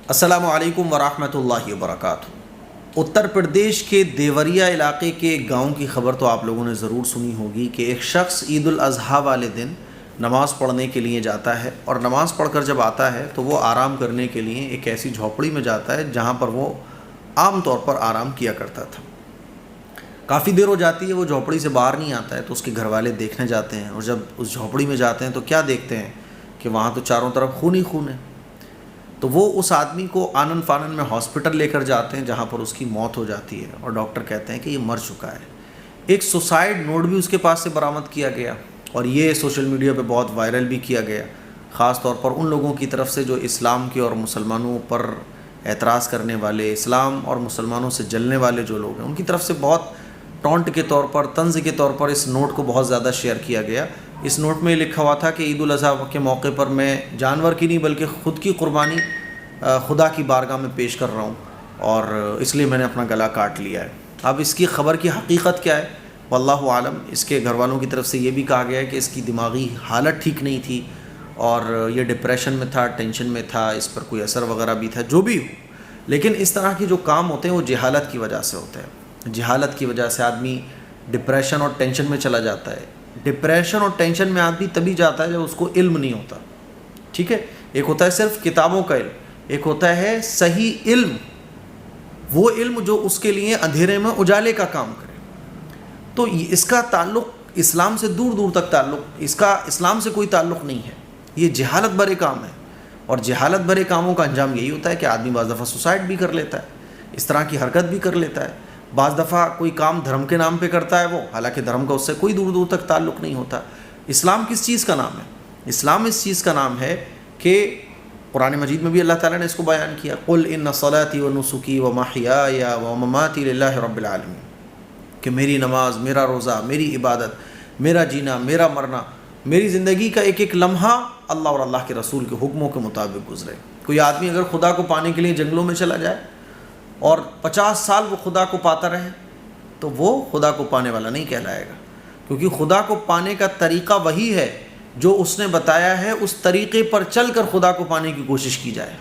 السلام علیکم ورحمۃ اللہ وبرکاتہ۔ اتر پردیش کے دیوریا علاقے کے ایک گاؤں کی خبر تو آپ لوگوں نے ضرور سنی ہوگی کہ ایک شخص عید الاضحیٰ والے دن نماز پڑھنے کے لیے جاتا ہے، اور نماز پڑھ کر جب آتا ہے تو وہ آرام کرنے کے لیے ایک ایسی جھونپڑی میں جاتا ہے جہاں پر وہ عام طور پر آرام کیا کرتا تھا۔ کافی دیر ہو جاتی ہے، وہ جھونپڑی سے باہر نہیں آتا ہے، تو اس کے گھر والے دیکھنے جاتے ہیں، اور جب اس جھونپڑی میں جاتے ہیں تو کیا دیکھتے ہیں کہ وہاں تو چاروں طرف خون ہی خون ہے۔ تو وہ اس آدمی کو آنن فانن میں ہاسپٹل لے کر جاتے ہیں، جہاں پر اس کی موت ہو جاتی ہے، اور ڈاکٹر کہتے ہیں کہ یہ مر چکا ہے۔ ایک سوسائڈ نوٹ بھی اس کے پاس سے برآمد کیا گیا، اور یہ سوشل میڈیا پہ بہت وائرل بھی کیا گیا، خاص طور پر ان لوگوں کی طرف سے جو اسلام کے اور مسلمانوں پر اعتراض کرنے والے، اسلام اور مسلمانوں سے جلنے والے جو لوگ ہیں، ان کی طرف سے بہت ٹونٹ کے طور پر، طنز کے طور پر اس نوٹ کو بہت زیادہ شیئر کیا گیا۔ اس نوٹ میں لکھا ہوا تھا کہ عید الاضحیٰ کے موقع پر میں جانور کی نہیں بلکہ خود کی قربانی خدا کی بارگاہ میں پیش کر رہا ہوں، اور اس لیے میں نے اپنا گلا کاٹ لیا ہے۔ اب اس کی خبر کی حقیقت کیا ہے واللہ عالم۔ اس کے گھر والوں کی طرف سے یہ بھی کہا گیا ہے کہ اس کی دماغی حالت ٹھیک نہیں تھی، اور یہ ڈپریشن میں تھا، ٹینشن میں تھا، اس پر کوئی اثر وغیرہ بھی تھا، جو بھی ہو۔ لیکن اس طرح کے جو کام ہوتے ہیں وہ جہالت کی وجہ سے ہوتے ہیں۔ جہالت کی وجہ سے آدمی ڈپریشن اور ٹینشن میں چلا جاتا ہے۔ ڈپریشن اور ٹینشن میں آدمی تبھی جاتا ہے جب اس کو علم نہیں ہوتا، ٹھیک ہے؟ ایک ہوتا ہے صرف کتابوں کا علم، ایک ہوتا ہے صحیح علم، وہ علم جو اس کے لیے اندھیرے میں اجالے کا کام کرے۔ تو اس کا تعلق اسلام سے دور دور تک تعلق، اس کا اسلام سے کوئی تعلق نہیں ہے۔ یہ جہالت بھرے کام ہے، اور جہالت بھرے کاموں کا انجام یہی ہوتا ہے کہ آدمی بعض دفعہ سوسائڈ بھی کر لیتا ہے، اس طرح کی حرکت بھی کر لیتا ہے۔ بعض دفعہ کوئی کام دھرم کے نام پہ کرتا ہے وہ، حالانکہ دھرم کا اس سے کوئی دور دور تک تعلق نہیں ہوتا۔ اسلام کس چیز کا نام ہے؟ اسلام اس چیز کا نام ہے کہ قرآن مجید میں بھی اللہ تعالیٰ نے اس کو بیان کیا، قل ان صلاتی و نسکی و محیای و مماتی للہ رب العالمین، کہ میری نماز، میرا روزہ، میری عبادت، میرا جینا، میرا مرنا، میری زندگی کا ایک ایک لمحہ اللہ اور اللہ کے رسول کے حکموں کے مطابق گزرے۔ کوئی آدمی اگر خدا کو پانے کے لیے جنگلوں میں چلا جائے اور 50 سال وہ خدا کو پاتا رہے، تو وہ خدا کو پانے والا نہیں کہلائے گا، کیونکہ خدا کو پانے کا طریقہ وہی ہے جو اس نے بتایا ہے۔ اس طریقے پر چل کر خدا کو پانے کی کوشش کی جائے،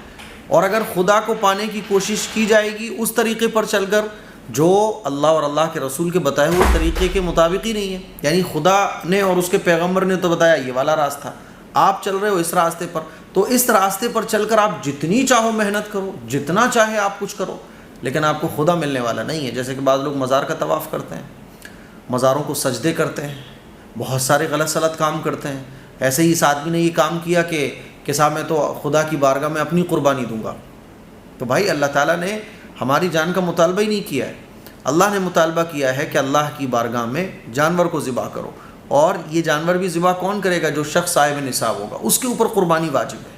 اور اگر خدا کو پانے کی کوشش کی جائے گی اس طریقے پر چل کر جو اللہ اور اللہ کے رسول کے بتائے ہوئے طریقے کے مطابق ہی نہیں ہے، یعنی خدا نے اور اس کے پیغمبر نے تو بتایا یہ والا راستہ، آپ چل رہے ہو اس راستے پر، تو اس راستے پر چل کر آپ جتنی چاہو محنت کرو، جتنا چاہے آپ کچھ کرو، لیکن آپ کو خدا ملنے والا نہیں ہے۔ جیسے کہ بعض لوگ مزار کا طواف کرتے ہیں، مزاروں کو سجدے کرتے ہیں، بہت سارے غلط سلط کام کرتے ہیں۔ ایسے ہی اس آدمی نے یہ کام کیا کہ صاحب میں تو خدا کی بارگاہ میں اپنی قربانی دوں گا۔ تو بھائی اللہ تعالیٰ نے ہماری جان کا مطالبہ ہی نہیں کیا ہے، اللہ نے مطالبہ کیا ہے کہ اللہ کی بارگاہ میں جانور کو ذبح کرو، اور یہ جانور بھی ذبح کون کرے گا؟ جو شخص صاحب نصاب ہوگا، اس کے اوپر قربانی واجب ہے۔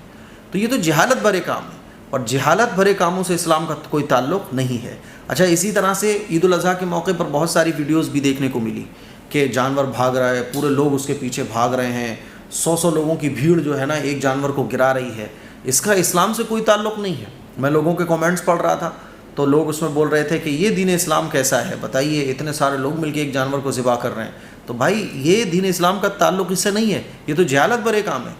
تو یہ تو جہالت بھرے کام ہے، اور جہالت بھرے کاموں سے اسلام کا کوئی تعلق نہیں ہے۔ اچھا، اسی طرح سے عید الاضحیٰ کے موقع پر بہت ساری ویڈیوز بھی دیکھنے کو ملی کہ جانور بھاگ رہا ہے، پورے لوگ اس کے پیچھے بھاگ رہے ہیں، 100 لوگوں کی بھیڑ جو ہے نا ایک جانور کو گرا رہی ہے۔ اس کا اسلام سے کوئی تعلق نہیں ہے۔ میں لوگوں کے کامنٹس پڑھ رہا تھا تو لوگ اس میں بول رہے تھے کہ یہ دین اسلام کیسا ہے، بتائیے، اتنے سارے لوگ مل کے ایک جانور کو ذبح کر رہے ہیں۔ تو بھائی یہ دین اسلام کا تعلق اس سے نہیں ہے، یہ تو جہالت بھرے کام ہے۔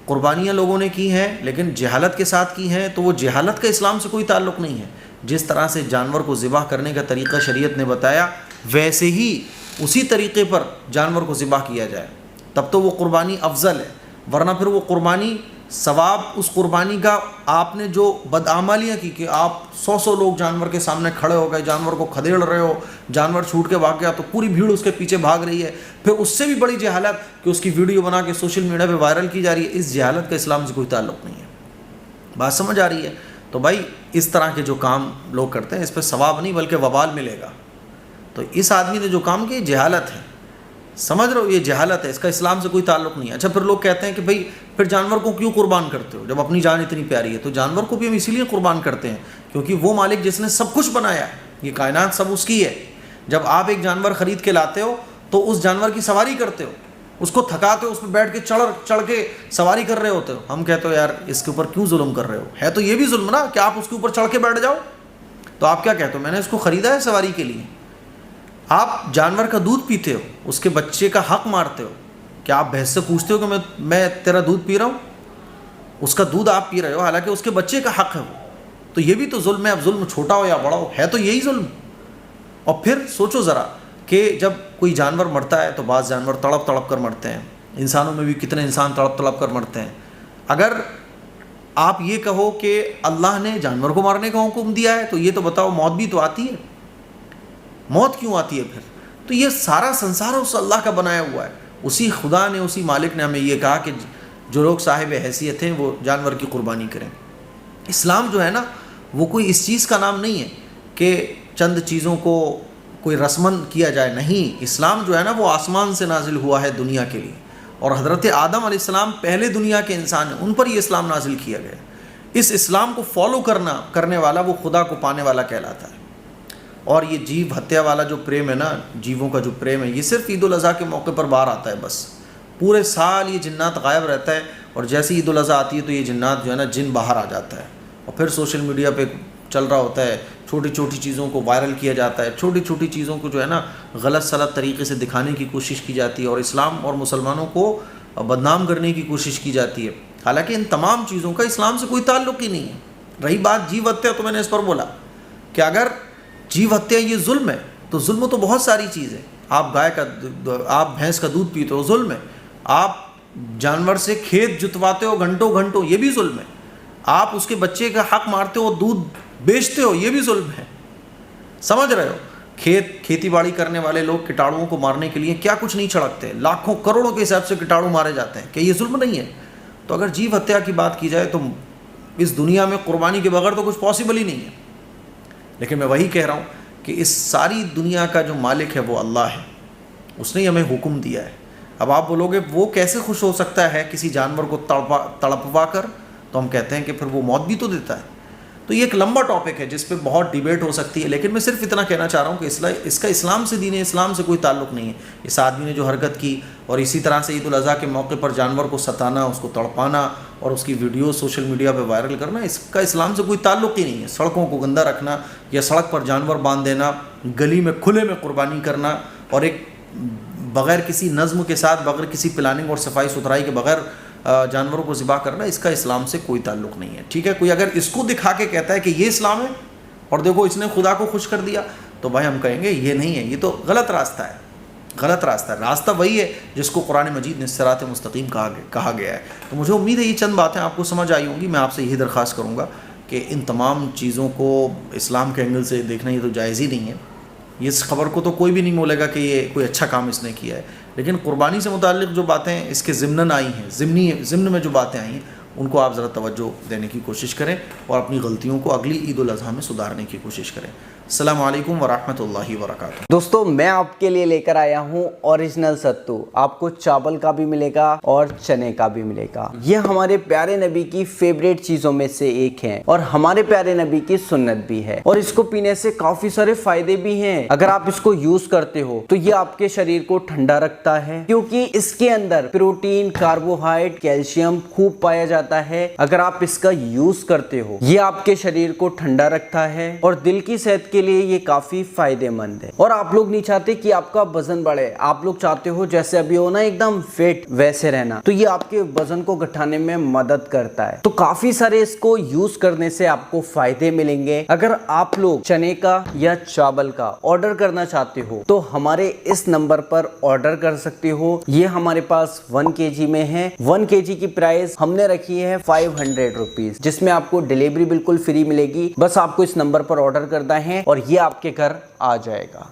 قربانیاں لوگوں نے کی ہیں لیکن جہالت کے ساتھ کی ہیں، تو وہ جہالت کا اسلام سے کوئی تعلق نہیں ہے۔ جس طرح سے جانور کو ذبح کرنے کا طریقہ شریعت نے بتایا، ویسے ہی اسی طریقے پر جانور کو ذبح کیا جائے، تب تو وہ قربانی افضل ہے، ورنہ پھر وہ قربانی ثواب اس قربانی کا آپ نے جو بدعمالیاں کی کہ آپ 100 لوگ جانور کے سامنے کھڑے ہو گئے، جانور کو کھدیڑ رہے ہو، جانور چھوٹ کے بھاگ گیا تو پوری بھیڑ اس کے پیچھے بھاگ رہی ہے، پھر اس سے بھی بڑی جہالت کہ اس کی ویڈیو بنا کے سوشل میڈیا پہ وائرل کی جا رہی ہے۔ اس جہالت کا اسلام سے کوئی تعلق نہیں ہے۔ بات سمجھ آ رہی ہے؟ تو بھائی اس طرح کے جو کام لوگ کرتے ہیں اس پہ ثواب نہیں بلکہ وبال ملے گا۔ تو اس آدمی نے جو کام کیا جہالت ہے، سمجھ رہے ہو؟ یہ جہالت ہے، اس کا اسلام سے کوئی تعلق نہیں ہے۔ اچھا، پھر لوگ کہتے ہیں کہ بھائی پھر جانور کو کیوں قربان کرتے ہو جب اپنی جان اتنی پیاری ہے؟ تو جانور کو بھی ہم اسی لیے قربان کرتے ہیں کیونکہ وہ مالک جس نے سب کچھ بنایا ہے، یہ کائنات سب اس کی ہے۔ جب آپ ایک جانور خرید کے لاتے ہو تو اس جانور کی سواری کرتے ہو، اس کو تھکاتے ہو، اس پہ بیٹھ کے چڑھ کے سواری کر رہے ہوتے ہو۔ ہم کہتے ہو یار اس کے اوپر کیوں ظلم کر رہے ہو؟ ہے تو یہ بھی ظلم نا کہ آپ اس کے اوپر چڑھ کے بیٹھ جاؤ۔ تو آپ کیا کہتے ہو؟ میں نے اس کو خریدا ہے سواری کے لیے۔ آپ جانور کا دودھ پیتے ہو، اس کے بچے کا حق مارتے ہو۔ کیا آپ بھینس سے پوچھتے ہو کہ میں تیرا دودھ پی رہا ہوں؟ اس کا دودھ آپ پی رہے ہو، حالانکہ اس کے بچے کا حق ہے وہ۔ تو یہ بھی تو ظلم ہے. اب ظلم چھوٹا ہو یا بڑا ہو ہے تو یہی ظلم. اور پھر سوچو ذرا کہ جب کوئی جانور مرتا ہے تو بعض جانور تڑپ تڑپ کر مرتے ہیں. انسانوں میں بھی کتنے انسان تڑپ تڑپ کر مرتے ہیں. اگر آپ یہ کہو کہ اللہ نے جانور کو مارنے کا حکم دیا ہے تو یہ تو بتاؤ موت بھی تو آتی ہے. موت کیوں آتی ہے پھر؟ تو یہ سارا سنسار اس اللہ کا بنایا ہوا ہے. اسی خدا نے, اسی مالک نے ہمیں یہ کہا کہ جو لوگ صاحب حیثیت ہیں وہ جانور کی قربانی کریں. اسلام جو ہے نا وہ کوئی اس چیز کا نام نہیں ہے کہ چند چیزوں کو کوئی رسمن کیا جائے. نہیں, اسلام جو ہے نا وہ آسمان سے نازل ہوا ہے دنیا کے لیے, اور حضرت آدم علیہ السلام پہلے دنیا کے انسان ہیں, ان پر یہ اسلام نازل کیا گیا. اس اسلام کو فالو کرنے والا وہ خدا کو پانے والا کہلاتا ہے. اور یہ جیو ہتیا والا جو پریم ہے نا, جیووں کا جو پریم ہے, یہ صرف عید الاضحیٰ کے موقع پر باہر آتا ہے. بس پورے سال یہ جنات غائب رہتا ہے, اور جیسے عید الاضحیٰ آتی ہے تو یہ جنات جو ہے نا جن باہر آ جاتا ہے. اور پھر سوشل میڈیا پہ چل رہا ہوتا ہے, چھوٹی چھوٹی چیزوں کو وائرل کیا جاتا ہے, چھوٹی چھوٹی چیزوں کو جو ہے نا غلط سلط طریقے سے دکھانے کی کوشش کی جاتی ہے, اور اسلام اور مسلمانوں کو بدنام کرنے کی کوشش کی جاتی ہے. حالانکہ ان تمام چیزوں کا اسلام سے کوئی تعلق ہی نہیں ہے. رہی بات جیو ہتیا, تو میں نے اس پر بولا کہ اگر جیو ہتیا یہ ظلم ہے تو ظلم تو بہت ساری چیز ہے. آپ بھینس کا دودھ پیتے ہو, ظلم ہے. آپ جانور سے کھیت جتواتے ہو گھنٹوں گھنٹوں, یہ بھی ظلم ہے. آپ اس کے بچے کا حق مارتے ہو, دودھ بیچتے ہو, یہ بھی ظلم ہے. سمجھ رہے ہو؟ کھیتی باڑی کرنے والے لوگ کٹاڑوؤں کو مارنے کے لیے کیا کچھ نہیں چھڑکتے, لاکھوں کروڑوں کے حساب سے کٹاڑو مارے جاتے ہیں. کہ یہ ظلم نہیں ہے؟ تو اگر جیو ہتیا کی بات کی جائے تو اس دنیا میں قربانی کے بغیر تو کچھ پاسبل ہی نہیں ہے. لیکن میں وہی کہہ رہا ہوں کہ اس ساری دنیا کا جو مالک ہے وہ اللہ ہے, اس نے ہمیں حکم دیا ہے. اب آپ بولو گے وہ کیسے خوش ہو سکتا ہے کسی جانور کو تڑپوا کر؟ تو ہم کہتے ہیں کہ پھر وہ موت بھی تو دیتا ہے. تو یہ ایک لمبا ٹاپک ہے جس پہ بہت ڈیبیٹ ہو سکتی ہے, لیکن میں صرف اتنا کہنا چاہ رہا ہوں کہ اس کا اسلام سے, دین اسلام سے کوئی تعلق نہیں ہے. اس آدمی نے جو حرکت کی, اور اسی طرح سے عید الاضحیٰ کے موقع پر جانور کو ستانا, اس کو تڑپانا اور اس کی ویڈیو سوشل میڈیا پہ وائرل کرنا, اس کا اسلام سے کوئی تعلق ہی نہیں ہے. سڑکوں کو گندہ رکھنا یا سڑک پر جانور باندھ دینا, گلی میں کھلے میں قربانی کرنا, اور ایک بغیر کسی نظم کے ساتھ, بغیر کسی پلاننگ اور صفائی ستھرائی کے بغیر جانوروں کو ذبح کرنا, اس کا اسلام سے کوئی تعلق نہیں ہے. ٹھیک ہے, کوئی اگر اس کو دکھا کے کہتا ہے کہ یہ اسلام ہے اور دیکھو اس نے خدا کو خوش کر دیا, تو بھائی ہم کہیں گے یہ نہیں ہے, یہ تو غلط راستہ ہے. غلط راستہ ہے. راستہ وہی ہے جس کو قرآن مجید نے صراط مستقیم کہا گیا ہے. تو مجھے امید ہے یہ چند باتیں آپ کو سمجھ آئی ہوں گی. میں آپ سے یہی درخواست کروں گا کہ ان تمام چیزوں کو اسلام کے اینگل سے دیکھنا یہ تو جائز ہی نہیں ہے. اس خبر کو تو کوئی بھی نہیں بولے گا کہ یہ کوئی اچھا کام اس نے کیا ہے, لیکن قربانی سے متعلق جو باتیں اس کے ضمناً آئی ہیں, ضمن میں جو باتیں آئی ہیں, ان کو آپ ذرا توجہ دینے کی کوشش کریں اور اپنی غلطیوں کو اگلی عید الاضحیٰ میں سدھارنے کی کوشش کریں. السلام علیکم ورحمۃ اللہ وبرکاتہ. دوستو میں آپ کے لیے لے کر آیا ہوں اوریجنل ستو. آپ کو چاول کا بھی ملے گا اور چنے کا بھی ملے گا. یہ ہمارے پیارے نبی کی فیوریٹ چیزوں میں سے ایک ہے, اور ہمارے پیارے نبی کی سنت بھی ہے, اور اس کو پینے سے کافی سارے فائدے بھی ہیں. اگر آپ اس کو یوز کرتے ہو تو یہ آپ کے شریر کو ٹھنڈا رکھتا ہے, کیونکہ اس کے اندر پروٹین, کاربوہائیڈریٹ, کیلشیم خوب پایا جاتا ہے. اگر آپ اس کا یوز کرتے ہو یہ آپ کے شریر کو ٹھنڈا رکھتا ہے, اور دل کی صحت کے لیے یہ کافی فائدے مند ہے. اور آپ لوگ نہیں چاہتے کہ آپ کا وزن بڑھے, آپ لوگ چاہتے ہو جیسے ابھی ہو نا ایک دم فٹ ویسے رہنا, تو یہ آپ کے وزن کو گھٹانے میں مدد کرتا ہے. تو کافی سارے اس کو یوز کرنے سے آپ کو فائدے ملیں گے. اگر آپ لوگ چنے کا یا چاول کا آرڈر کرنا چاہتے ہو تو ہمارے اس نمبر پر آرڈر کر سکتے ہو. یہ ہمارے پاس 1 kg میں ہے. 1 kg کی پرائس ہم نے رکھی ہے 500 روپیز, جس میں آپ کو ڈیلیوری بالکل فری ملے گی. بس آپ کو اس نمبر پر آرڈر کرنا ہے اور یہ آپ کے گھر آ جائے گا.